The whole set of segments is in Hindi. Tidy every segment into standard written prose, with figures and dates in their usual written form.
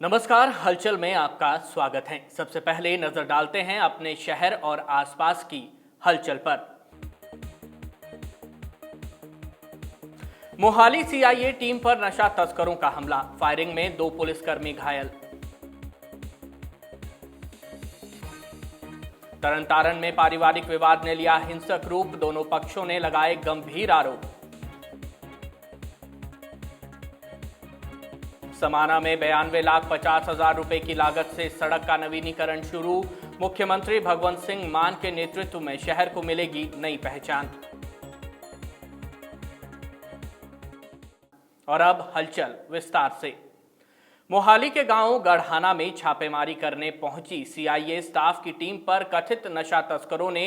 नमस्कार, हलचल में आपका स्वागत है। सबसे पहले नजर डालते हैं अपने शहर और आसपास की हलचल पर। मोहाली सीआईए टीम पर नशा तस्करों का हमला, फायरिंग में 2 पुलिसकर्मी घायल। तरनतारन में पारिवारिक विवाद ने लिया हिंसक रूप, दोनों पक्षों ने लगाए गंभीर आरोप। समाना में 92,50,000 रुपए की लागत से सड़क का नवीनीकरण शुरू, मुख्यमंत्री भगवंत सिंह मान के नेतृत्व में शहर को मिलेगी नई पहचान। और अब हलचल विस्तार से। मोहाली के गांव गढ़हाना में छापेमारी करने पहुंची सीआईए स्टाफ की टीम पर कथित नशा तस्करों ने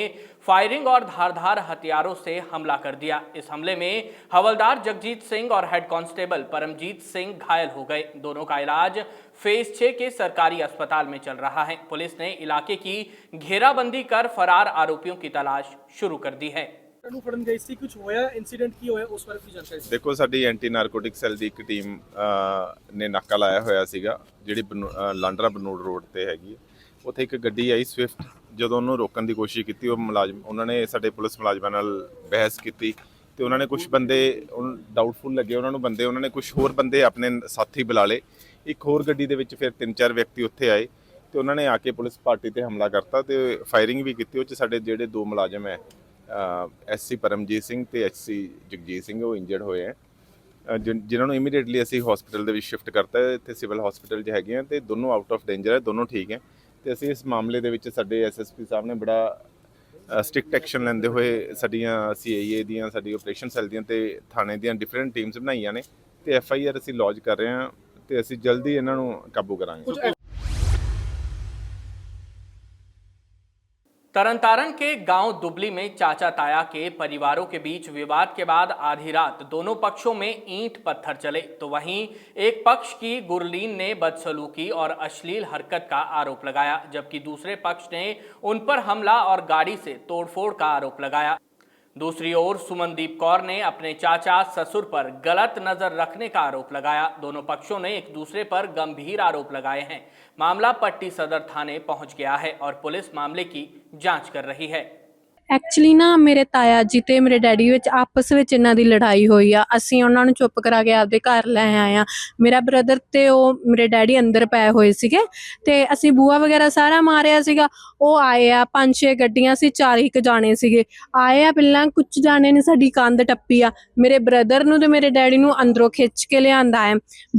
फायरिंग और धारदार हथियारों से हमला कर दिया। इस हमले में हवलदार जगजीत सिंह और हेड कांस्टेबल परमजीत सिंह घायल हो गए। दोनों का इलाज फेज 6 के सरकारी अस्पताल में चल रहा है। पुलिस ने इलाके की घेराबंदी कर फरार आरोपियों की तलाश शुरू कर दी है। देखो, साडी एंटी नारकोटिक सैल ਦੀ ਇੱਕ ਟੀਮ ਨੇ ਨਾਕਾ ਲਾਇਆ ਹੋਇਆ ਸੀਗਾ ਜਿਹੜੀ ਲਾਂਡਰਾ ਬਨੂੜ ਰੋਡ ਤੇ ਹੈਗੀ। ਉੱਥੇ ਇੱਕ ਗੱਡੀ ਆਈ ਸਵਿਫਟ, ਜਦੋਂ ਉਹਨੂੰ ਰੋਕਣ ਦੀ ਕੋਸ਼ਿਸ਼ ਕੀਤੀ ਉਹ ਮੁਲਾਜ਼ਮ ਉਹਨਾਂ ਨੇ ਸਾਡੇ ਪੁਲਿਸ ਮੁਲਾਜ਼ਮਾਂ ਨਾਲ ਬਹਿਸ ਕੀਤੀ ਤੇ ਉਹਨਾਂ ਨੇ ਕੁਝ ਬੰਦੇ ਡਾਊਟਫੁਲ ਲੱਗੇ ਉਹਨਾਂ ਨੂੰ ਬੰਦੇ, ਉਹਨਾਂ ਨੇ ਕੁਝ ਹੋਰ ਬੰਦੇ ਆਪਣੇ ਸਾਥੀ ਬੁਲਾ ਲਏ। ਇੱਕ ਹੋਰ ਗੱਡੀ ਦੇ ਵਿੱਚ ਫਿਰ 3-4 ਵਿਅਕਤੀ ਉੱਥੇ ਆਏ ਤੇ ਉਹਨਾਂ ਨੇ ਆ ਕੇ ਪੁਲਿਸ ਪਾਰਟੀ ਤੇ ਹਮਲਾ ਕਰਤਾ ਤੇ ਫਾਇਰਿੰਗ ਵੀ ਕੀਤੀ। ਉਹ 'ਚ ਸਾਡੇ ਜਿਹੜੇ 2 ਮੁਲਾਜ਼ਮ ਹੈ SC परमजीत सिंह ਤੇ HC ਜਗਜੀਤ ਸਿੰਘ ਉਹ ਇੰਜਰਡ ਹੋਏ ਹੈ, ਜਿਨ੍ਹਾਂ ਨੂੰ ਇਮੀਡੀਏਟਲੀ ਅਸੀਂ ਹਸਪੀਟਲ ਦੇ ਵਿੱਚ ਸ਼ਿਫਟ ਕਰਤਾ ਹੈ। ਇੱਥੇ ਸਿਵਲ ਹਸਪੀਟਲ 'ਚ ਹੈਗੇ ਆ ਤੇ ਦੋਨੋਂ ਆਊਟ ਆਫ ਡੇਂਜਰ ਹੈ, ਦੋਨੋਂ ਠੀਕ ਹੈ। ਤੇ ਅਸੀਂ ਇਸ ਮਾਮਲੇ ਦੇ ਵਿੱਚ ਸਾਡੇ SSP ਸਾਹਿਬ ਨੇ ਬੜਾ ਸਟ੍ਰਿਕਟ ਐਕਸ਼ਨ ਲੈਂਦੇ ਹੋਏ ਸਾਡੀਆਂ CIA ਦੀਆਂ, ਸਾਡੀ ਆਪਰੇਸ਼ਨ ਸੈੱਲ ਦੀਆਂ ਤੇ ਥਾਣੇ ਦੀਆਂ ਡਿਫਰੈਂਟ ਟੀਮਸ ਬਣਾਈਆਂ ਨੇ ਤੇ FIR ਅਸੀਂ ਲੌਜ ਕਰ ਰਹੇ ਹਾਂ ਤੇ ਅਸੀਂ ਜਲਦੀ ਇਹਨਾਂ ਨੂੰ ਕਾਬੂ ਕਰਾਂਗੇ। तरनतारन के गांव दुबली में चाचा ताया के परिवारों के बीच विवाद के बाद आधी रात दोनों पक्षों में ईंट पत्थर चले, तो वहीं एक पक्ष की गुरलीन ने बदसलूकी और अश्लील हरकत का आरोप लगाया, जबकि दूसरे पक्ष ने उन पर हमला और गाड़ी से तोड़फोड़ का आरोप लगाया। दूसरी ओर सुमनदीप कौर ने अपने चाचा ससुर पर गलत नजर रखने का आरोप लगाया। दोनों पक्षों ने एक दूसरे पर गंभीर आरोप लगाए हैं। मामला पट्टी सदर थाने पहुंच गया है और पुलिस मामले की जांच कर रही है। ਐਕਚੁਅਲੀ ਨਾ ਮੇਰੇ ਤਾਇਆ ਜੀ ਤੇ ਮੇਰੇ ਡੈਡੀ ਵਿੱਚ ਆਪਸ ਵਿੱਚ ਇਹਨਾਂ ਦੀ ਲੜਾਈ ਹੋਈ ਆ। ਅਸੀਂ ਉਹਨਾਂ ਨੂੰ ਚੁੱਪ ਕਰਾ ਕੇ ਆਪਦੇ ਘਰ ਲੈ ਆਏ ਆ। ਮੇਰਾ ਬ੍ਰਦਰ ਤੇ ਉਹ ਮੇਰੇ ਡੈਡੀ ਅੰਦਰ ਪਏ ਹੋਏ ਸੀਗੇ ਤੇ ਅਸੀਂ ਬੂਆ ਵਗੈਰਾ ਸਾਰਾ ਮਾਰਿਆ ਸੀਗਾ। ਉਹ ਆਏ ਆ 5-6 ਗੱਡੀਆਂ ਸੀ, 4 ਜਾਣੇ ਸੀਗੇ ਆਏ ਆ। ਪਹਿਲਾਂ ਕੁਝ ਜਾਣੇ ਨੇ ਸਾਡੀ ਕੰਧ ਟੱਪੀ ਆ, ਮੇਰੇ ਬ੍ਰਦਰ ਨੂੰ ਤੇ ਮੇਰੇ ਡੈਡੀ ਨੂੰ ਅੰਦਰੋਂ ਖਿੱਚ ਕੇ ਲਿਆਂਦਾ ਹੈ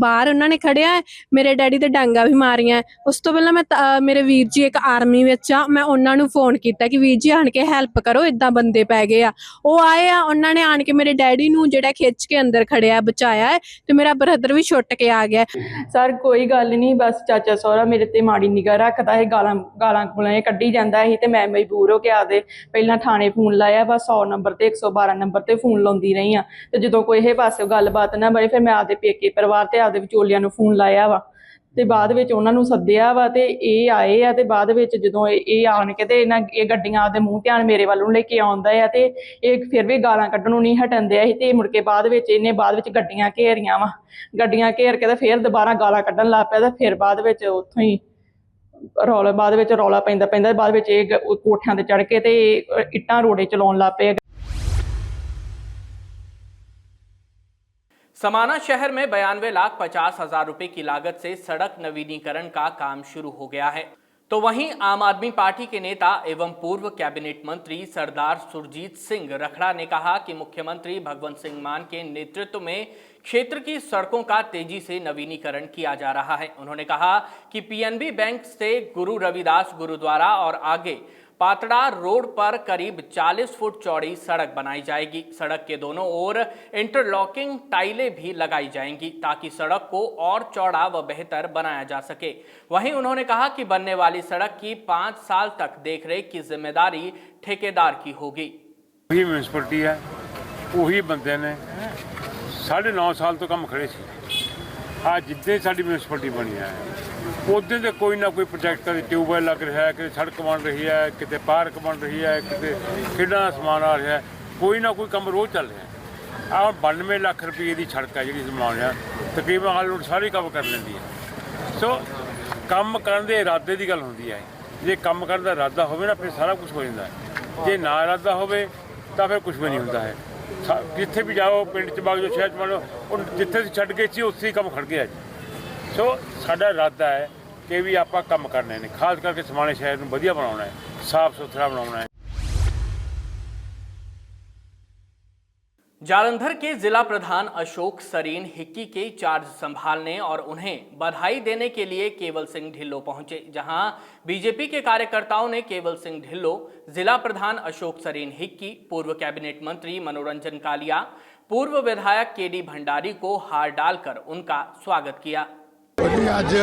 ਬਾਹਰ। ਉਹਨਾਂ ਨੇ ਖੜਿਆ ਮੇਰੇ ਡੈਡੀ ਤੇ ਡਾਂਗਾ ਵੀ ਮਾਰੀਆਂ। ਉਸ ਤੋਂ ਪਹਿਲਾਂ ਮੈਂ ਮੇਰੇ ਵੀਰ ਜੀ ਇੱਕ ਆਰਮੀ ਵਿੱਚ ਆ, ਮੈਂ ਉਹਨਾਂ ਨੂੰ ਫੋਨ ਕੀਤਾ ਕਿ ਵੀਰ ਜੀ ਆਣ ਕੇ ਹੈਲਪ ਕਰੋ, ਇਦਾਂ ਬੰਦੇ ਪੈ ਗਏ ਆ। ਉਹ ਆਏ ਆ, ਉਹਨਾਂ ਨੇ ਆਣ ਕੇ ਮੇਰੇ ਡੈਡੀ ਨੂੰ ਜਿਹੜਾ ਖਿੱਚ ਕੇ ਅੰਦਰ ਖੜਿਆ ਬਚਾਇਆ ਹੈ ਤੇ ਮੇਰਾ ਬ੍ਰਦਰ ਵੀ ਛੁੱਟ ਕੇ ਆ ਗਿਆ। ਸਰ ਕੋਈ ਗੱਲ ਨਹੀਂ, ਬਸ ਚਾਚਾ ਸਹੁਰਾ ਮੇਰੇ ਤੇ ਮਾੜੀ ਨਿਗਾਹ ਰੱਖਦਾ ਹੈ, ਗਾਲਾਂ ਗੁਲਾਂ ਕੱਢੀ ਜਾਂਦਾ ਸੀ ਤੇ ਮੈਂ ਮਜਬੂਰ ਹੋ ਕੇ ਆਪਦੇ ਪਹਿਲਾਂ ਥਾਣੇ ਫੋਨ ਲਾਇਆ। ਬਸ 100 ਨੰਬਰ ਤੇ 112 ਨੰਬਰ ਤੇ ਫੋਨ ਲਾਉਂਦੀ ਰਹੀ ਆ ਤੇ ਜਦੋਂ ਕੋਈ ਇਹ ਪਾਸੇ ਗੱਲਬਾਤ ਨਾ ਬਣੇ ਫਿਰ ਮੈਂ ਆਪਦੇ ਪੇਕੇ ਪਰਿਵਾਰ ਤੇ ਆਪਦੇ ਵਿਚੋਲਿਆਂ ਨੂੰ ਫੋਨ ਲਾਇਆ ਵਾ ਤੇ ਬਾਅਦ ਵਿੱਚ ਉਹਨਾਂ ਨੂੰ ਸੱਦਿਆ ਵਾ ਤੇ ਇਹ ਆਏ ਆ ਤੇ ਬਾਅਦ ਵਿੱਚ ਜਦੋਂ ਇਹ ਆਣ ਕੇ ਤੇ ਇਹ ਗੱਡੀਆਂ ਆਪਦੇ ਮੂੰਹ ਧਿਆਨ ਮੇਰੇ ਵੱਲ ਨੂੰ ਲੈ ਕੇ ਆਉਂਦਾ ਆ ਤੇ ਇਹ ਫਿਰ ਵੀ ਗਾਲਾਂ ਕੱਢਣੋਂ ਨਹੀਂ ਹਟਣ ਦਿਆ ਸੀ ਤੇ ਮੁੜ ਕੇ ਬਾਅਦ ਵਿੱਚ ਇਹਨੇ ਗੱਡੀਆਂ ਘੇਰੀਆਂ ਵਾ। ਗੱਡੀਆਂ ਘੇਰ ਕੇ ਤੇ ਫਿਰ ਦੁਬਾਰਾ ਗਾਲਾਂ ਕੱਢਣ ਲੱਗ ਪਿਆ ਤੇ ਫਿਰ ਬਾਅਦ ਵਿੱਚ ਉੱਥੋਂ ਹੀ ਰੌਲਾ ਪੈਂਦਾ ਬਾਅਦ ਵਿੱਚ ਇਹ ਕੋਠਿਆਂ ਤੇ ਚੜ੍ਹ ਕੇ ਤੇ ਇੱਟਾਂ ਰੋੜੇ ਚਲਾਉਣ ਲੱਗ ਪਏ। समाना शहर में 92,50,000 रुपए की लागत से सड़क नवीनीकरण का काम शुरू हो गया है, तो वहीं आम आदमी पार्टी के नेता एवं पूर्व कैबिनेट मंत्री सरदार सुरजीत सिंह रखड़ा ने कहा कि मुख्यमंत्री भगवंत सिंह मान के नेतृत्व में क्षेत्र की सड़कों का तेजी से नवीनीकरण किया जा रहा है। उन्होंने कहा कि PNB बैंक से गुरु रविदास गुरुद्वारा और आगे पातड़ा रोड पर करीब 40 फुट चौड़ी सड़क बनाई जाएगी। सड़क के दोनों ओर इंटरलॉकिंग टाइलें भी लगाई जाएंगी ताकि सड़क को और चौड़ा व बेहतर बनाया जा सके। वहीं उन्होंने कहा कि बनने वाली सड़क की 5 साल तक देखरेख की जिम्मेदारी ठेकेदार की होगी। वही म्यूनसिपलिटी है, वही बंदे ने 9.5 साल तो काम खड़े थे। आज जितने साड़ी म्यूनसिपलिटी बनी है उदे तो कोई ना कोई प्रोजेक्ट, कभी ट्यूबवेल लग रहा है, कितने सड़क बन रही है, कितने पार्क बन रही है, कितने खेलों का समान आ रहा है, कोई ना कोई काम रोज चल रहा है। आ 92 लाख रुपये की सड़क है जी समान है, तकरीबन ऑलमोस्ट सारी कवर कर लेंदी है। ਸੋ ਕੰਮ ਕਰਨ ਦੇ ਇਰਾਦੇ ਦੀ ਗੱਲ ਹੁੰਦੀ ਹੈ। ਜੇ ਕੰਮ ਕਰਨ ਦਾ ਇਰਾਦਾ ਹੋਵੇ ਨਾ ਫਿਰ ਸਾਰਾ ਕੁਝ ਹੋ ਜਾਂਦਾ ਹੈ। ਜੇ ਨਾ ਇਰਾਦਾ ਹੋਵੇ ਤਾਂ ਫਿਰ ਕੁਝ ਵੀ ਨਹੀਂ ਹੁੰਦਾ ਹੈ। ਜਿੱਥੇ ਵੀ ਜਾਓ, ਪਿੰਡ 'ਚ ਵਗ ਜਾਓ, ਸ਼ਹਿਰ 'ਚ ਵਗ ਜਾਓ, ਉਹ ਜਿੱਥੇ ਤੁਸੀਂ ਛੱਡ ਗਏ ਸੀ ਉੱਥੇ ਹੀ ਕੰਮ ਖੜ ਗਿਆ ਜੀ। ਸੋ ਸਾਡਾ ਇਰਾਦਾ ਹੈ ਕਿ ਵੀ ਆਪਾਂ ਕੰਮ ਕਰਨੇ ਨੇ, ਖਾਸ ਕਰਕੇ ਸਮਾਣੇ ਸ਼ਹਿਰ ਨੂੰ ਵਧੀਆ ਬਣਾਉਣਾ ਹੈ, ਸਾਫ਼ ਸੁਥਰਾ ਬਣਾਉਣਾ है। जालंधर के जिला प्रधान अशोक सरीन हिक्की के चार्ज संभालने और उन्हें बधाई देने के लिए केवल सिंह ढिल्लो पहुंचे, जहां बीजेपी के कार्यकर्ताओं ने केवल सिंह ढिल्लो, जिला प्रधान अशोक सरीन हिक्की, पूर्व कैबिनेट मंत्री मनोरंजन कालिया, पूर्व विधायक केडी भंडारी को हार डालकर उनका स्वागत किया। ਅੱਜ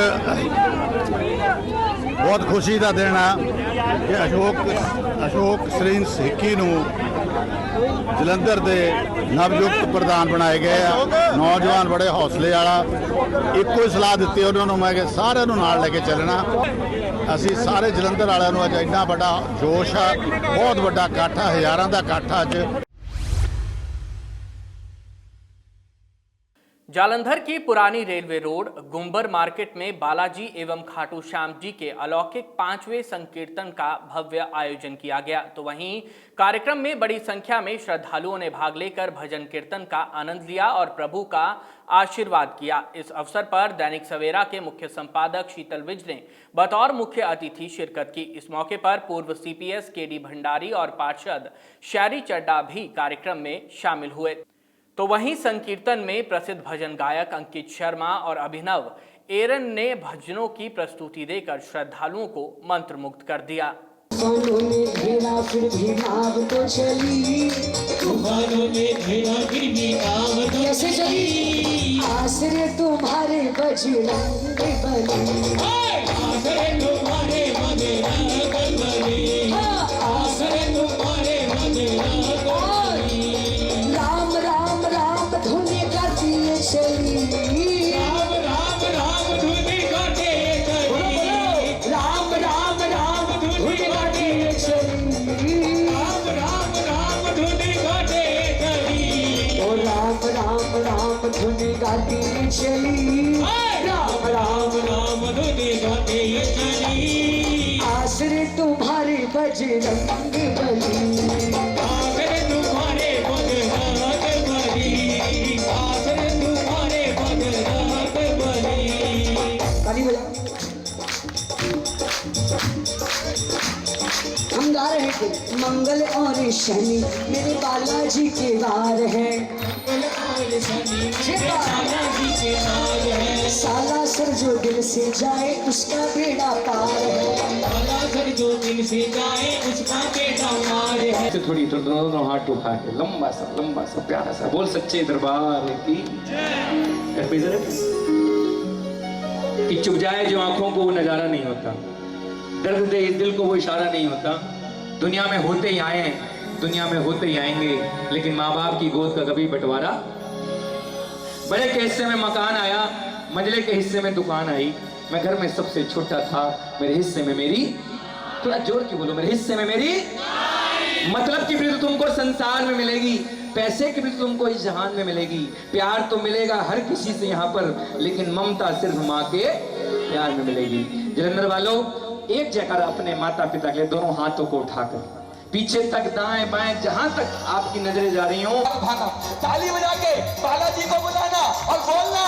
ਬਹੁਤ ਖੁਸ਼ੀ ਦਾ ਦਿਨ ਆ ਕਿ ਅਸ਼ੋਕ ਸਰੀਨ ਹਿੱਕੀ ਨੂੰ ਜਲੰਧਰ ਦੇ ਨਵਯੁਕਤ ਪ੍ਰਧਾਨ ਬਣਾਏ ਗਏ ਆ। ਨੌਜਵਾਨ ਬੜੇ ਹੌਸਲੇ ਵਾਲਾ, ਇੱਕੋ ਹੀ ਸਲਾਹ ਦਿੱਤੀ ਉਹਨਾਂ ਨੂੰ ਮੈਂ ਕਿ ਸਾਰਿਆਂ ਨੂੰ ਨਾਲ ਲੈ ਕੇ ਚੱਲਣਾ। ਅਸੀਂ ਸਾਰੇ ਜਲੰਧਰ ਵਾਲਿਆਂ ਨੂੰ ਅੱਜ ਇੰਨਾ ਵੱਡਾ ਜੋਸ਼ ਆ, ਬਹੁਤ ਵੱਡਾ ਇਕੱਠ ਆ, ਹਜ਼ਾਰਾਂ ਦਾ ਇਕੱਠ ਆ ਅੱਜ। जालंधर की पुरानी रेलवे रोड गुम्बर मार्केट में बालाजी एवं खाटू श्याम जी के अलौकिक 5वें संकीर्तन का भव्य आयोजन किया गया। तो वहीं कार्यक्रम में बड़ी संख्या में श्रद्धालुओं ने भाग लेकर भजन कीर्तन का आनंद लिया और प्रभु का आशीर्वाद किया। इस अवसर पर दैनिक सवेरा के मुख्य संपादक शीतल विज ने बतौर मुख्य अतिथि शिरकत की। इस मौके पर पूर्व CPS केडी भंडारी और पार्षद शैरी चड्डा भी कार्यक्रम में शामिल हुए। तो वहीं संकीर्तन में प्रसिद्ध भजन गायक अंकित शर्मा और अभिनव एरन ने भजनों की प्रस्तुति देकर श्रद्धालुओं को मंत्रमुग्ध कर दिया। तूफानों में घेरा फिर भी नाव तो चली, तूफानों में घेरा फिर भी नाव तो कैसे चली, आसरे तुम्हारे बजरंग बली, आसरे तुम्हारे बजरंग बली, आसरे तुम्हारे बजरंग बली, राम राम राम धुन गाती चली, राम राम राम धुन गाते चली, राम राम राम धुन गाते चली, राम राम राम धुन गाते चली, ओ राम राम राम धुन गाती चली, राम राम राम धुन गाते चली, आसरे तुम्हारे बजरंग बली, आसरे तुम्हारे बजरंग बली, आसरे तुम्हारे बजरंग बली। ताली बजाओ। हम गा रहे थे मंगल और शनि मेरे बालाजी के वार है, मंगल और शनि मेरे बालाजी के वार है, साला सर जो दिल से जाए उसका बेड़ा पार है, साला सर जो दिल से जाए उसका बेड़ा पार है। थोड़ी तो दोनों हाथ उठा के लंबा सा प्यारा सा बोल सच्चे दरबार की कि चुप जाए जो आंखों को वो नजारा नहीं होता, दर्द दे इस दिल को वो इशारा नहीं होता। दुनिया में होते ही आए हैं, दुनिया में होते ही आएंगे, लेकिन माँ बाप की गोद का कभी बंटवारा। बड़े के हिस्से में मकान आया, मंझले के हिस्से में दुकान आई, मैं घर में सबसे छोटा था, मेरे हिस्से में मेरी, थोड़ा जोर की बोलो, मेरे हिस्से में मेरी मतलब की भी तो तुमको संसार में मिलेगी, पैसे की भी तो तुमको इस जहान में मिलेगी, प्यार तो मिलेगा हर किसी से यहाँ पर, लेकिन ममता सिर्फ माँ के प्यार में मिलेगी। जलंधर वालों, एक जगह अपने माता पिता के लिए दोनों हाथों को उठाकर पीछे तक दाएं बाएं जहां तक आपकी नजरें जा रही हों, भागा ताली बजा के बालाजी को बुलाना और बोलना,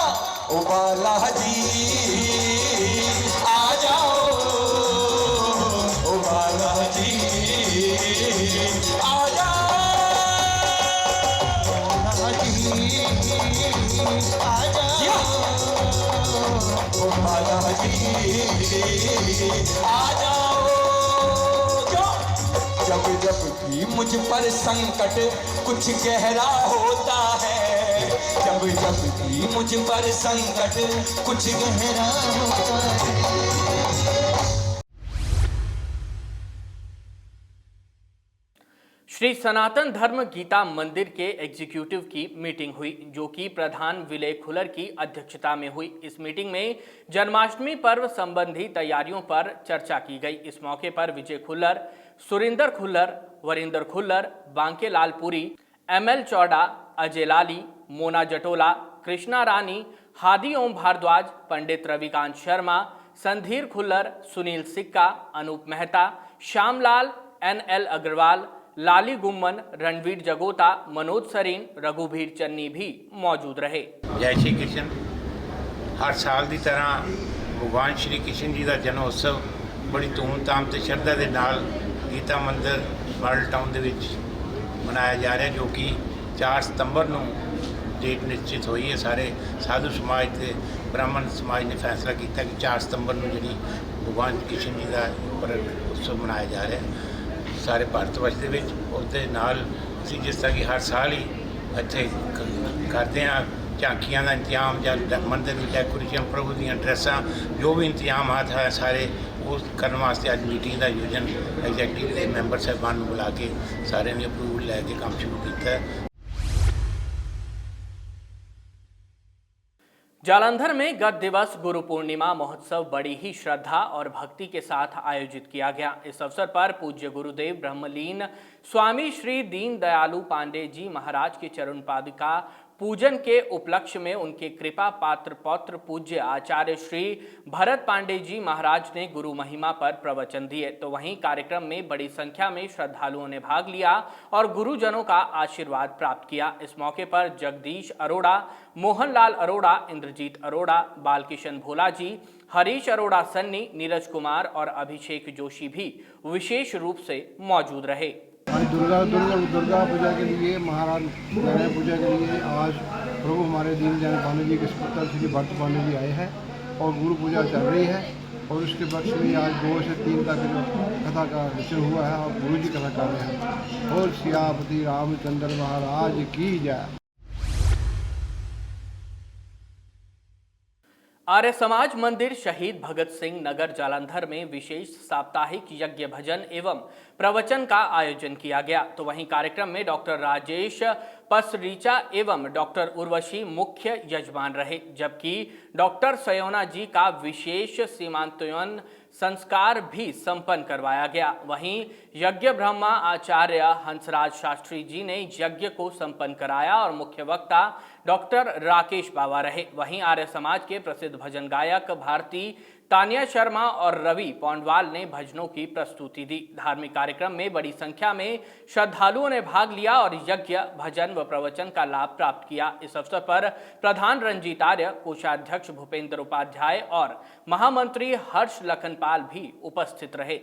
ओ बालाजी आ जाओ, ओ बालाजी आ जाओ, बालाजी आ जाओ, ओ बालाजी आ जाओ। जब जब भी मुझ पर संकट कुछ गहरा होता है, जब जब भी मुझ पर संकट कुछ गहरा होता है। श्री सनातन धर्म गीता मंदिर के एग्जीक्यूटिव की मीटिंग हुई, जो कि प्रधान विलय खुल्लर की अध्यक्षता में हुई। इस मीटिंग में जन्माष्टमी पर्व संबंधी तैयारियों पर चर्चा की गई। इस मौके पर विजय खुल्लर, सुरिंदर खुल्लर, वरिंदर खुल्लर, बांके लालपुरी, ML चौड़ा, अजय लाली, मोना जटोला, कृष्णा रानी, हादी ओम भारद्वाज, पंडित रविकांत शर्मा, संधीर खुल्लर, सुनील सिक्का, अनूप मेहता, श्यामलाल, NL अग्रवाल, लाली गुम्मन, रणवीर जगोता, मनोज सरीन, रघुवीर चन्नी भी मौजूद रहे। जय श्री कृष्ण। हर साल की तरह भगवान श्री कृष्ण जी का जन्म उत्सव बड़ी धूमधाम से श्रद्धा के नाल गीता मंदिर मॉडल टाउन के मनाया जा रहा है, जो कि 4 सितंबर को डेट निश्चित हुई है। सारे साधु समाज के ब्राह्मण समाज ने फैसला किया कि 4 सितंबर को जी भगवान कृष्ण जी का उत्सव मनाया जा रहा है सारे भारतवर्ष के उसके नाल असीं जिस तरह की हर साल ही इत्थे करते हैं झांकियां का इंतजाम या मंदिर की डेकोरेशन, प्रभु दी ड्रैसां, जो भी इंतजाम है सारे उस करने वास्ते अज मीटिंग का आयोजन एग्जैक्टिव के मैंबर साहबान बुला के सारे ने अप्रूवल लैके काम शुरू किया है। जालंधर में गत दिवस गुरु पूर्णिमा महोत्सव बड़ी ही श्रद्धा और भक्ति के साथ आयोजित किया गया। इस अवसर पर पूज्य गुरुदेव ब्रह्मलीन स्वामी श्री दीन दयालु पांडे जी महाराज के चरण पादुका पूजन के उपलक्ष्य में उनके कृपा पात्र पौत्र पूज्य आचार्य श्री भरत पांडे जी महाराज ने गुरु महिमा पर प्रवचन दिए। तो वहीं कार्यक्रम में बड़ी संख्या में श्रद्धालुओं ने भाग लिया और गुरुजनों का आशीर्वाद प्राप्त किया। इस मौके पर जगदीश अरोड़ा, मोहनलाल अरोड़ा, इंद्रजीत अरोड़ा, बालकिशन भोला जी, हरीश अरोड़ा सन्नी, नीरज कुमार और अभिषेक जोशी भी विशेष रूप से मौजूद रहे। दुर्गा पूजा के लिए, महाराज नारायण पूजा के लिए आज प्रभु हमारे दीन दयाल पांडे जी के सुपुत्र श्री भरत पांडे जी आए हैं और गुरु पूजा चल रही है और उसके पक्ष में आज 2 से 3 तक कथा का विचरण हुआ है और गुरु जी कथा कर रहे हैं। और सियापति रामचंद्र महाराज की जय। आर्य समाज मंदिर शहीद भगत सिंह नगर जालंधर में विशेष साप्ताहिक यज्ञ भजन एवं प्रवचन का आयोजन किया गया। तो वहीं कार्यक्रम में डॉक्टर राजेश पसरीचा एवं डॉक्टर उर्वशी मुख्य यजमान रहे, जबकि डॉक्टर सयोना जी का विशेष सीमांतोयन संस्कार भी संपन्न करवाया गया। वहीं यज्ञ ब्रह्मा आचार्य हंसराज शास्त्री जी ने यज्ञ को संपन्न कराया और मुख्य वक्ता डॉक्टर राकेश बाबा रहे। वहीं आर्य समाज के प्रसिद्ध भजन गायक भारती तानिया शर्मा और रवि पौंडवाल ने भजनों की प्रस्तुति दी। धार्मिक कार्यक्रम में बड़ी संख्या में श्रद्धालुओं ने भाग लिया और यज्ञ भजन व प्रवचन का लाभ प्राप्त किया। इस अवसर पर प्रधान रंजीत आर्य, कोषाध्यक्ष भूपेंद्र उपाध्याय और महामंत्री हर्ष लखनपाल भी उपस्थित रहे।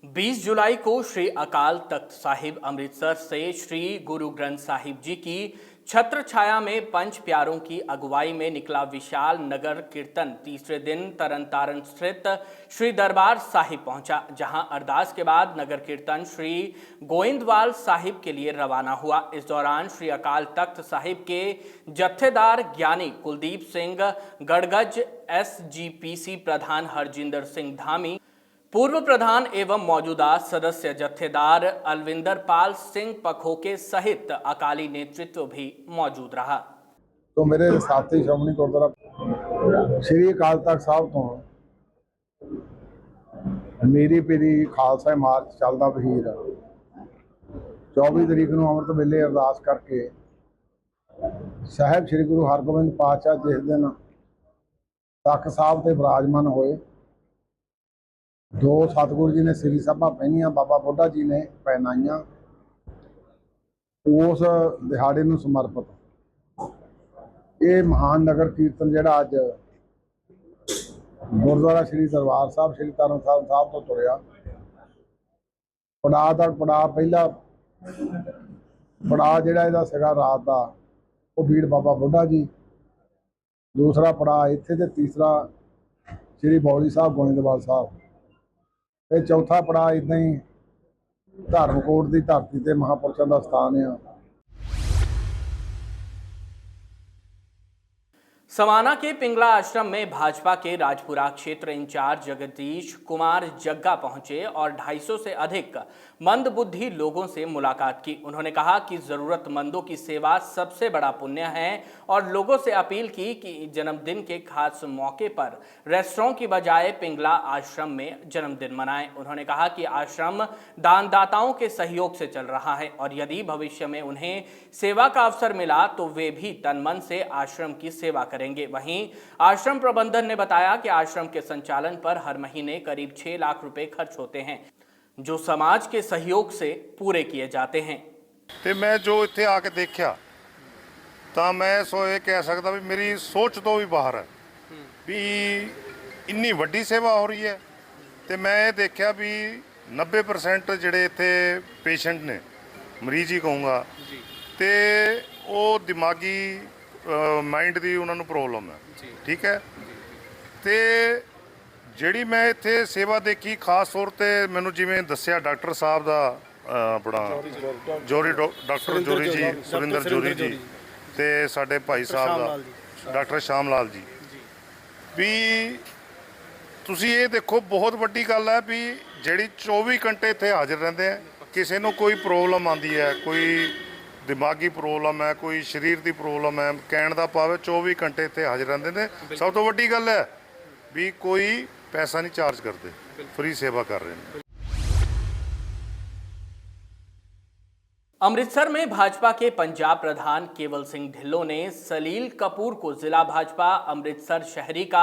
20 जुलाई को श्री अकाल तख्त साहिब अमृतसर से श्री गुरु ग्रंथ साहिब जी की छत्र छाया में पंच प्यारों की अगुवाई में निकला विशाल नगर कीर्तन तीसरे दिन तरनतारन स्थित श्री दरबार साहिब पहुंचा, जहां अरदास के बाद नगर कीर्तन श्री गोइंदवाल साहिब के लिए रवाना हुआ। इस दौरान श्री अकाल तख्त साहिब के जत्थेदार ज्ञानी कुलदीप सिंह गड़गज, SGPC प्रधान हरजिंदर सिंह धामी, पूर्व प्रधान एवं मौजूदा सदस्य जत्थेदार अलविंदर पाल सिंह पखोके सहित अकाली नेतृत्व भी मौजूद रहा। तो मेरे साथी श्रोमणी गुरुद्वारा श्री अकाल तख्त साहब तो मेरी पीरी खालसा मार्च चलदा वहीर 24 तरीक को अमृत वेले अरदास करके साहिब श्री गुरु हरगोबिंद पातशाह जिस दिन तख्त साहब से विराजमान होए, 2 सतगुरु जी ने श्री सभा पहनियां, बाबा बुढ़ा जी ने पहनाइयां, उस दिहाड़े नूं समर्पित ये महान नगर कीर्तन जिहड़ा अज गुरुद्वारा श्री दरबार साहब श्री तरनताਰਨ साहब तो तुरिया। पड़ाव तक पड़ाव पहला पड़ाव जिहड़ा इहदा सीगा रात दा वो बीड़ बाबा बुढ़ा जी, दूसरा पड़ाव इत्थे ते तीसरा श्री बौली साहब गोइंदवाल साहब, ये चौथा पड़ाव इदां ही धर्मकोट की धरती ते महापुरुषों का स्थान है। समाना के पिंगला आश्रम में भाजपा के राजपुरा क्षेत्र इंचार्ज जगदीश कुमार जग्गा पहुंचे और 250 से अधिक मंदबुद्धि लोगों से मुलाकात की। उन्होंने कहा कि जरूरतमंदों की सेवा सबसे बड़ा पुण्य है और लोगों से अपील की कि जन्मदिन के खास मौके पर रेस्टोरेंट की बजाय पिंगला आश्रम में जन्मदिन मनाएं। उन्होंने कहा कि आश्रम दानदाताओं के सहयोग से चल रहा है और यदि भविष्य में उन्हें सेवा का अवसर मिला तो वे भी तन मन से आश्रम की सेवा करेंगे। वहीं आश्रम प्रबंधन ने बताया कि आश्रम के संचालन पर हर महीने करीब 6 लाख रुपए खर्च होते हैं, जो समाज के सहयोग से पूरे किए जाते हैं। ਤੇ ਮੈਂ ਜੋ ਇੱਥੇ ਆ ਕੇ ਦੇਖਿਆ ਤਾਂ ਮੈਂ ਸੋ ਇਹ ਕਹਿ ਸਕਦਾ ਵੀ ਮੇਰੀ ਸੋਚ ਤੋਂ ਵੀ ਬਾਹਰ ਹੈ ਵੀ ਇੰਨੀ ਵੱਡੀ ਸੇਵਾ ਹੋ ਰਹੀ ਹੈ। ਤੇ ਮੈਂ ਇਹ ਦੇਖਿਆ ਵੀ 90% ਜਿਹੜੇ ਇੱਥੇ ਪੇਸ਼ੈਂਟ ਨੇ, ਮਰੀਜ਼ ਹੀ ਕਹੂੰਗਾ, ਤੇ ਉਹ ਦਿਮਾਗੀ ਮਾਈਂਡ ਦੀ ਉਹਨਾਂ ਨੂੰ ਪ੍ਰੋਬਲਮ ਹੈ। ਠੀਕ ਹੈ। ਤੇ ਜਿਹੜੀ ਮੈਂ ਇੱਥੇ ਸੇਵਾ ਦੇਖੀ ਖਾਸ ਤੌਰ ਤੇ ਮੈਨੂੰ ਜਿਵੇਂ ਦੱਸਿਆ ਡਾਕਟਰ ਸਾਹਿਬ ਦਾ ਆਪਣਾ ਡਾਕਟਰ ਜੋਰੀ ਜੀ, ਸੁਰਿੰਦਰ ਜੋਰੀ ਜੀ, ਤੇ ਸਾਡੇ ਭਾਈ ਸਾਹਿਬ ਦਾ ਡਾਕਟਰ ਸ਼ਾਮ ਲਾਲ ਜੀ, ਵੀ ਤੁਸੀਂ ਇਹ ਦੇਖੋ ਬਹੁਤ ਵੱਡੀ ਗੱਲ ਹੈ ਵੀ ਜਿਹੜੀ 24 ਘੰਟੇ ਇੱਥੇ ਹਾਜ਼ਰ ਰਹਿੰਦੇ ਆ। ਕਿਸੇ ਨੂੰ ਕੋਈ ਪ੍ਰੋਬਲਮ ਆਉਂਦੀ ਹੈ, ਕੋਈ ਦਿਮਾਗੀ ਪ੍ਰੋਬਲਮ ਹੈ, ਕੋਈ ਸਰੀਰ ਦੀ ਪ੍ਰੋਬਲਮ ਹੈ, ਕਹਿਣ ਦਾ ਭਾਵ ਹੈ 24 ਘੰਟੇ ਇੱਥੇ ਹਾਜ਼ਰ ਰਹਿੰਦੇ ਨੇ। ਸਭ ਤੋਂ ਵੱਡੀ ਗੱਲ ਹੈ ਵੀ ਕੋਈ पैसा नहीं चार्ज करते, फ्री सेवा कर रहे हैं। अमृतसर में भाजपा के पंजाब प्रधान केवल सिंह ढिल्लों ने सलील कपूर को जिला भाजपा अमृतसर शहरी का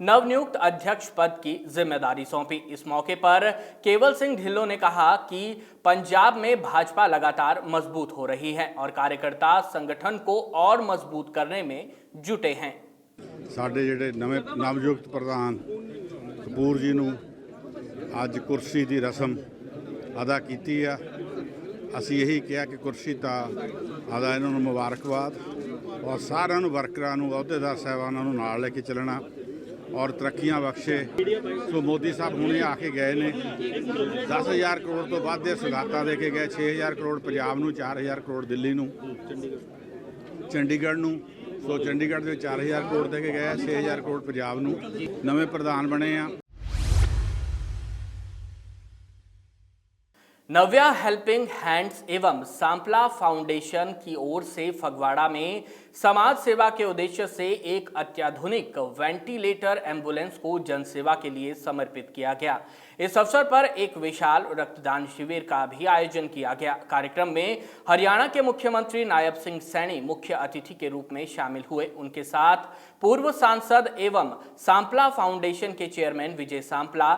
नवनियुक्त अध्यक्ष पद की जिम्मेदारी सौंपी। इस मौके पर केवल सिंह ढिल्लों ने कहा कि पंजाब में भाजपा लगातार मजबूत हो रही है और कार्यकर्ता संगठन को और मजबूत करने में जुटे हैं। साडे जिहड़े नवनियुक्त प्रधान कपूर जी नूं अज कुर्सी की रस्म अदा की है। असी यही कहा कि कुर्सी ता अदा इन्होंने मुबारकबाद और सारे वर्करां नूं अहुदेदार साहिबानां नूं नाल लेके चलना और तरक्कियां बख्शे। सो मोदी साहब हुणे आके गए ने 10,000 करोड़ तो वध दे सौगातां दे के गए। 6,000 करोड़ पंजाब नूं, 4,000 करोड़ दिल्ली नूं, चंडीगढ़ नूं। सो चंडीगढ़ ਦੇ 4,000 ਕਰੋੜ ਦੇ ਕੇ ਗਏ, 6,000 ਕਰੋੜ ਪੰਜਾਬ ਨੂੰ। ਨਵੇਂ ਪ੍ਰਧਾਨ ਬਣੇ ਆ। नव्या हेल्पिंग हैंड्स एवं सांपला फाउंडेशन की ओर से फगवाड़ा में समाज सेवा के उद्देश्य से एक अत्याधुनिक वेंटिलेटर एम्बुलेंस को जनसेवा के लिए समर्पित किया गया। इस अवसर पर एक विशाल रक्तदान शिविर का भी आयोजन किया गया। कार्यक्रम में हरियाणा के मुख्यमंत्री नायब सिंह सैनी मुख्य अतिथि के रूप में शामिल हुए। उनके साथ पूर्व सांसद एवं सांपला फाउंडेशन के चेयरमैन विजय सांपला,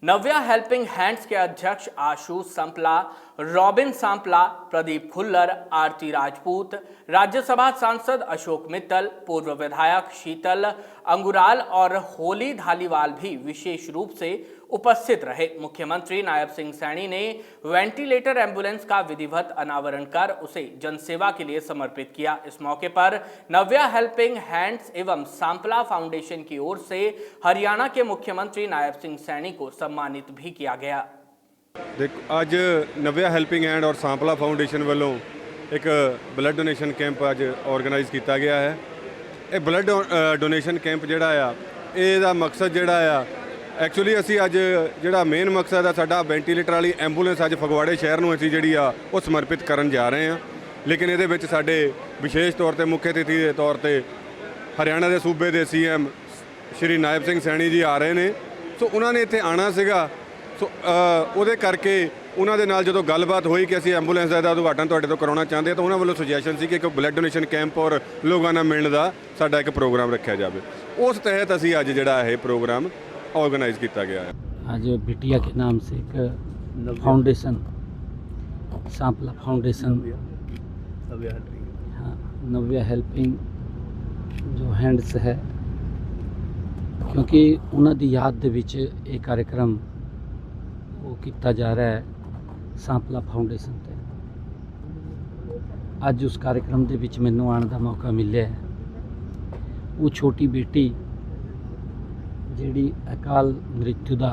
नव्या हेल्पिंग हैंड्स के अध्यक्ष आशु सांपला, रॉबिन सांपला, प्रदीप खुल्लर, आरती राजपूत, राज्यसभा सांसद अशोक मित्तल, पूर्व विधायक शीतल अंगुराल और होली धालीवाल भी विशेष रूप से उपस्थित रहे। मुख्यमंत्री नायब सिंह सैनी ने वेंटिलेटर एम्बुलेंस का विधिवत अनावरण कर उसे जनसेवा के लिए समर्पित किया। इस मौके पर नव्या हेल्पिंग हैंड्स एवं सांपला फाउंडेशन की ओर से हरियाणा के मुख्यमंत्री नायब सिंह सैनी को सम्मानित भी किया गया। देखो अज नव्या हेल्पिंग हैंड और सांपला फाउंडेशन वालों एक ब्लड डोनेशन कैंप अज ऑर्गेनाइज किया गया है। ये ब्लड डोनेशन कैंप जिहड़ा आ इहदा मकसद जिहड़ा आ एक्चुअली असी अज जिहड़ा मेन मकसद है साडा वेंटिलेटर वाली एंबूलेंस अज फगवाड़े शहर नूं असी जिहड़ी आ वो समर्पित करन जा रहे हैं। लेकिन इहदे विच साडे विशेष तौर पर मुख्य अतिथि के तौर पर हरियाणा के सूबे के CM श्री नायब सिंह सैनी जी आ रहे हैं। सो उन्होंने इत्थे आना सीगा। सो ਉਹਦੇ ਕਰਕੇ ਉਹਨਾਂ ਦੇ ਨਾਲ ਜਦੋਂ ਗੱਲਬਾਤ ਹੋਈ ਕਿ ਅਸੀਂ ਐਂਬੂਲੈਂਸ ਦਾ ਉਦਘਾਟਨ ਤੁਹਾਡੇ ਤੋਂ ਕਰਾਉਣਾ ਚਾਹੁੰਦੇ ਤਾਂ ਉਹਨਾਂ ਵੱਲੋਂ ਸੁਜੈਸ਼ਨ ਸੀ ਕਿ ਇੱਕ ਬਲੱਡ ਡੋਨੇਸ਼ਨ ਕੈਂਪ ਔਰ ਲੋਕਾਂ ਨਾਲ ਮਿਲਣ ਦਾ ਸਾਡਾ ਇੱਕ ਪ੍ਰੋਗਰਾਮ ਰੱਖਿਆ ਜਾਵੇ। ਉਸ ਤਹਿਤ ਅਸੀਂ ਅੱਜ ਜਿਹੜਾ ਇਹ ਪ੍ਰੋਗਰਾਮ ऑर्गेनाइज किया गया है। आज बिटिया के नाम से एक फाउंडेशन सांपला फाउंडेशन हाँ नव्या हेल्पिंग जो हैंड्स है क्योंकि उन्होंने दी याद दे विच एक कार्यक्रम वो किया जा रहा है सांपला फाउंडेशन ते। अज उस कार्यक्रम दे विच मैनूं आने का मौका मिले वो छोटी बेटी जिहड़ी अकाल मृत्यु का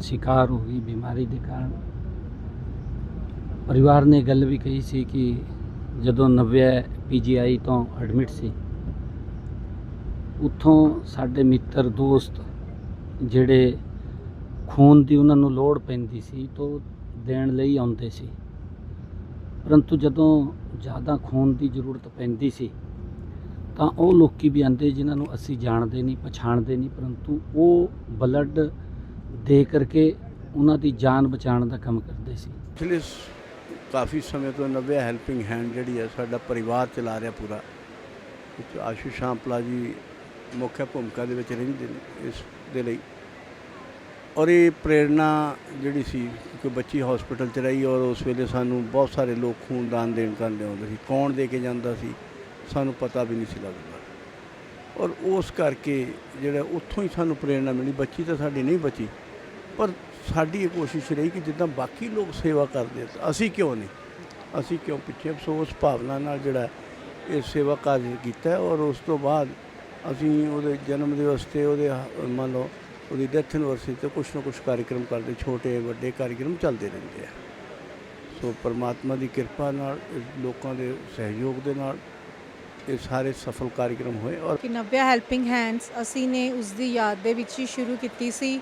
शिकार हो गई बीमारी के कारण। परिवार ने गल भी कही सी कि जदों नव्या PGI तो एडमिट सी ਉੱਥੋਂ ਸਾਡੇ ਮਿੱਤਰ ਦੋਸਤ ਜਿਹੜੇ ਖੂਨ ਦੀ ਉਹਨਾਂ ਨੂੰ ਲੋੜ ਪੈਂਦੀ ਸੀ ਤਾਂ ਦੇਣ ਲਈ ਆਉਂਦੇ ਸੀ, ਪਰੰਤੂ ਜਦੋਂ ਜ਼ਿਆਦਾ ਖੂਨ ਦੀ ਜ਼ਰੂਰਤ ਪੈਂਦੀ ਸੀ ਤਾਂ ਉਹ ਲੋਕੀ ਵੀ ਆਉਂਦੇ ਜਿਨ੍ਹਾਂ ਨੂੰ ਅਸੀਂ ਜਾਣਦੇ ਨਹੀਂ ਪਛਾਣਦੇ ਨਹੀਂ, ਪਰੰਤੂ ਉਹ ਬਲੱਡ ਦੇ ਕਰਕੇ ਉਹਨਾਂ ਦੀ ਜਾਨ ਬਚਾਉਣ ਦਾ ਕੰਮ ਕਰਦੇ ਸੀ। ਪਿਛਲੇ ਕਾਫੀ ਸਮੇਂ ਤੋਂ ਨਵਿਆ ਹੈਲਪਿੰਗ ਹੈਂਡ ਜਿਹੜੀ ਹੈ ਸਾਡਾ ਪਰਿਵਾਰ ਚਲਾ ਰਿਹਾ ਪੂਰਾ। ਆਸ਼ੀਸ਼ ਸ਼ਾਂਪਲਾ ਜੀ ਮੁੱਖ ਭੂਮਿਕਾ ਦੇ ਵਿੱਚ ਰਹਿੰਦੇ ਨੇ ਇਸ ਦੇ ਲਈ, ਔਰ ਇਹ ਪ੍ਰੇਰਨਾ ਜਿਹੜੀ ਸੀ ਕਿ ਬੱਚੀ ਹਸਪੀਟਲ 'ਚ ਰਹੀ ਔਰ ਉਸ ਵੇਲੇ ਸਾਨੂੰ ਬਹੁਤ ਸਾਰੇ ਲੋਕ ਖੂਨਦਾਨ ਦੇਣ ਕਰਨ ਆਉਂਦੇ ਸੀ, ਕੌਣ ਦੇ ਕੇ ਜਾਂਦਾ ਸੀ ਸਾਨੂੰ ਪਤਾ ਵੀ ਨਹੀਂ ਸੀ ਲੱਗਦਾ, ਔਰ ਉਸ ਕਰਕੇ ਜਿਹੜਾ ਉੱਥੋਂ ਹੀ ਸਾਨੂੰ ਪ੍ਰੇਰਨਾ ਮਿਲੀ। ਬੱਚੀ ਤਾਂ ਸਾਡੀ ਨਹੀਂ ਬਚੀ, ਪਰ ਸਾਡੀ ਇਹ ਕੋਸ਼ਿਸ਼ ਰਹੀ ਕਿ ਜਿੱਦਾਂ ਬਾਕੀ ਲੋਕ ਸੇਵਾ ਕਰਦੇ ਅਸੀਂ ਕਿਉਂ ਨਹੀਂ, ਅਸੀਂ ਕਿਉਂ ਪਿੱਛੇ। ਅਫਸੋਸ ਭਾਵਨਾ ਨਾਲ ਜਿਹੜਾ ਇਹ ਸੇਵਾ ਕਾਰਜ ਕੀਤਾ ਔਰ ਉਸ ਤੋਂ ਬਾਅਦ ਅਸੀਂ ਉਹਦੇ ਜਨਮ ਦਿਵਸ 'ਤੇ ਉਹਦੇ ਮੰਨ ਲਓ ਉਹਦੀ ਡੈਥ ਐਨਵਰਸਰੀ 'ਤੇ ਕੁਛ ਨਾ ਕੁਛ ਕਾਰਿਕ੍ਰਮ ਕਰਦੇ, ਛੋਟੇ ਵੱਡੇ ਕਾਰਿਕ੍ਰਮ ਚੱਲਦੇ ਰਹਿੰਦੇ ਆ। ਸੋ ਪਰਮਾਤਮਾ ਦੀ ਕਿਰਪਾ ਨਾਲ ਲੋਕਾਂ ਦੇ ਸਹਿਯੋਗ ਦੇ ਨਾਲ ਇਹ ਸਾਰੇ ਸਫਲ ਕਾਰਿਕ੍ਰਮ ਹੋਏ। ਔਰ ਕਿ ਨਵਿਆ ਹੈਲਪਿੰਗ ਹੈਂਡਸ ਅਸੀਂ ਨੇ ਉਸ ਦੀ ਯਾਦ ਦੇ ਵਿੱਚ ਹੀ ਸ਼ੁਰੂ ਕੀਤੀ ਸੀ।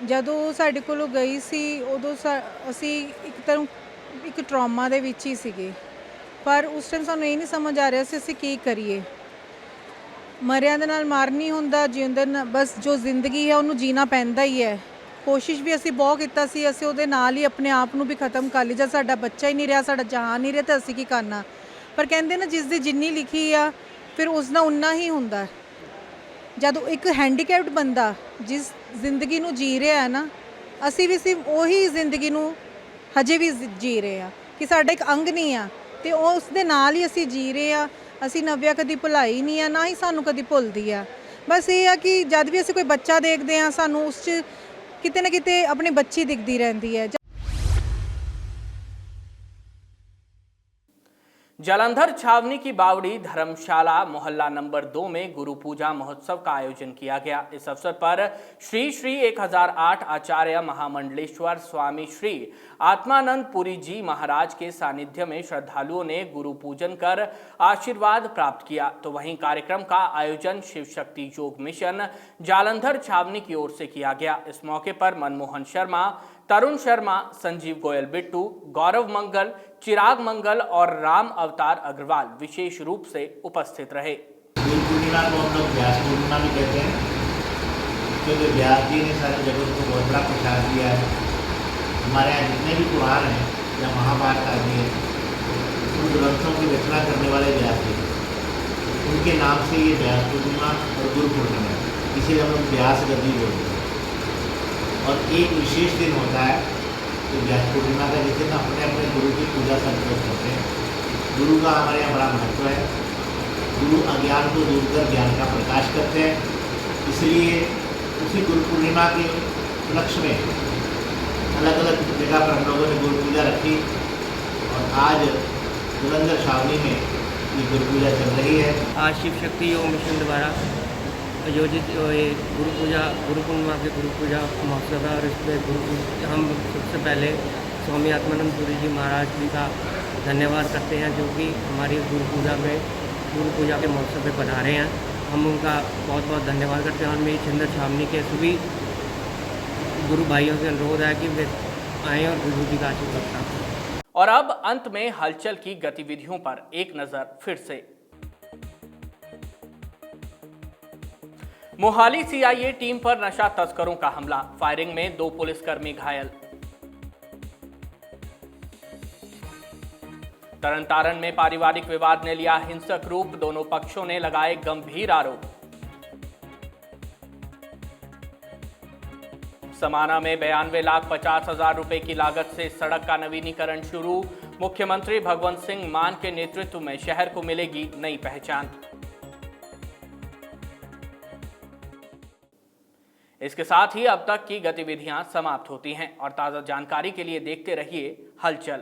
ਜਦੋਂ ਸਾਡੇ ਕੋਲੋਂ ਗਈ ਸੀ ਉਦੋਂ ਅਸੀਂ ਇੱਕ ਟਰਾਮਾ ਦੇ ਵਿੱਚ ਹੀ ਸੀਗੇ, ਪਰ ਉਸ ਟਾਈਮ ਸਾਨੂੰ ਇਹ ਨਹੀਂ ਸਮਝ ਆ ਰਿਹਾ ਸੀ ਅਸੀਂ ਕੀ ਕਰੀਏ। ਮਰਿਆਂ ਦੇ ਨਾਲ ਮਾਰ ਨਹੀਂ ਹੁੰਦਾ, ਜਿਉਂਦੇ ਨਾਲ ਬਸ ਜੋ ਜ਼ਿੰਦਗੀ ਹੈ ਉਹਨੂੰ ਜੀਣਾ ਪੈਂਦਾ ਹੀ ਹੈ। ਕੋਸ਼ਿਸ਼ ਵੀ ਅਸੀਂ ਬਹੁਤ ਕੀਤਾ ਸੀ, ਅਸੀਂ ਉਹਦੇ ਨਾਲ ਹੀ ਆਪਣੇ ਆਪ ਨੂੰ ਵੀ ਖਤਮ ਕਰ ਲਈ। ਜਦ ਸਾਡਾ ਬੱਚਾ ਹੀ ਨਹੀਂ ਰਿਹਾ, ਸਾਡਾ ਜਹਾਨ ਨਹੀਂ ਰਿਹਾ ਤਾਂ ਅਸੀਂ ਕੀ ਕਰਨਾ। ਪਰ ਕਹਿੰਦੇ ਨਾ ਜਿਸ ਦੀ ਜਿੰਨੀ ਲਿਖੀ ਆ ਫਿਰ ਉਸ ਦਾ ਉਨਾ ਹੀ ਹੁੰਦਾ। ਜਦੋਂ ਇੱਕ ਹੈਂਡੀਕੈਪਡ ਬੰਦਾ ਜਿਸ ਜ਼ਿੰਦਗੀ ਨੂੰ ਜੀ ਰਿਹਾ ਹੈ ਨਾ, ਅਸੀਂ ਵੀ ਸਿਰਫ ਉਹੀ ਜ਼ਿੰਦਗੀ ਨੂੰ ਹਜੇ ਵੀ ਜੀ ਰਹੇ ਆ ਕਿ ਸਾਡਾ ਇੱਕ ਅੰਗ ਨਹੀਂ ਆ ਤੇ ਉਸ ਦੇ ਨਾਲ ਹੀ ਅਸੀਂ ਜੀ ਰਹੇ ਆ। ਅਸੀਂ ਨਵਿਆ ਕਦੀ ਭੁਲਾਈ ਨਹੀਂ ਆ, ਨਾ ਹੀ ਸਾਨੂੰ ਕਦੀ ਭੁੱਲਦੀ ਆ। ਬਸ ਇਹ ਆ ਕਿ ਜਦ ਵੀ ਅਸੀਂ ਕੋਈ ਬੱਚਾ ਦੇਖਦੇ ਆ ਸਾਨੂੰ ਉਸ 'ਚ ਕਿਤੇ ਨਾ ਕਿਤੇ ਆਪਣੀ ਬੱਚੀ ਦਿਖਦੀ ਰਹਿੰਦੀ ਹੈ। जालंधर छावनी की बावड़ी धर्मशाला मोहल्ला नंबर 2 में गुरु पूजा महोत्सव का आयोजन किया गया। इस अवसर पर श्री श्री 1008 आचार्य महामंडलेश्वर स्वामी श्री आत्मानंद पुरी जी महाराज के सानिध्य में श्रद्धालुओं ने गुरु पूजन कर आशीर्वाद प्राप्त किया। तो वहीं कार्यक्रम का आयोजन शिव शक्ति योग मिशन जालंधर छावनी की ओर से किया गया। इस मौके पर मनमोहन शर्मा, तरुण शर्मा, संजीव गोयल बिट्टू, गौरव मंगल, चिराग मंगल और राम अवतार अग्रवाल विशेष रूप से उपस्थित रहे। गुरु पूर्णिमा को हम लोग व्यास पूर्णिमा भी कहते हैं, क्योंकि व्यास जी ने सारे जगत को बहुत बड़ा प्रसाद दिया है। हमारे यहाँ जितने भी पुराण हैं या महाभारत आदि है, उन ग्रंथों की रचना करने वाले व्यास जी, उनके नाम से ये व्यास पूर्णिमा और गुरु पूर्णिमा, इसीलिए हम लोग व्यास गद्दी बोलते हैं। और एक विशेष दिन होता है तो व्यास पूर्णिमा का, जिस दिन अपने अपने गुरु की पूजा संतोष करते हैं। गुरु का हमारे यहाँ बड़ा महत्व है। गुरु अज्ञान को दूर कर ज्ञान का प्रकाश करते हैं, इसलिए उसी गुरु पूर्णिमा के उपलक्ष्य में अलग अलग जगह पर हम लोगों ने गुरु पूजा रखी और आज जालंधर छावनी में ये गुरु पूजा चल रही है। आज शिव शक्ति योग मिशन द्वारा आयोजित गुरु पूर्णिमा के गुरु पूजा महोत्सव है और इसमें हम सबसे पहले स्वामी आत्मानंद पुरी जी महाराज जी का धन्यवाद करते हैं, जो कि हमारी गुरु पूजा के महोत्सव पे पधारे हैं। हम उनका बहुत बहुत धन्यवाद करते हैं और मेरी चंद्र छावनी के सभी गुरु भाइयों से अनुरोध है कि वे आएँ और गुरु जी का आशीर्वाद प्राप्त करें। और अब अंत में हलचल की गतिविधियों पर एक नजर फिर से। मोहाली सीआईए टीम पर नशा तस्करों का हमला, फायरिंग में 2 पुलिसकर्मी घायल। तरनतारन में पारिवारिक विवाद ने लिया हिंसक रूप, दोनों पक्षों ने लगाए गंभीर आरोप। समाना में 92,50,000 रुपए की लागत से सड़क का नवीनीकरण शुरू, मुख्यमंत्री भगवंत सिंह मान के नेतृत्व में शहर को मिलेगी नई पहचान। इसके साथ ही अब तक की गतिविधियां समाप्त होती हैं और ताजा जानकारी के लिए देखते रहिए हलचल।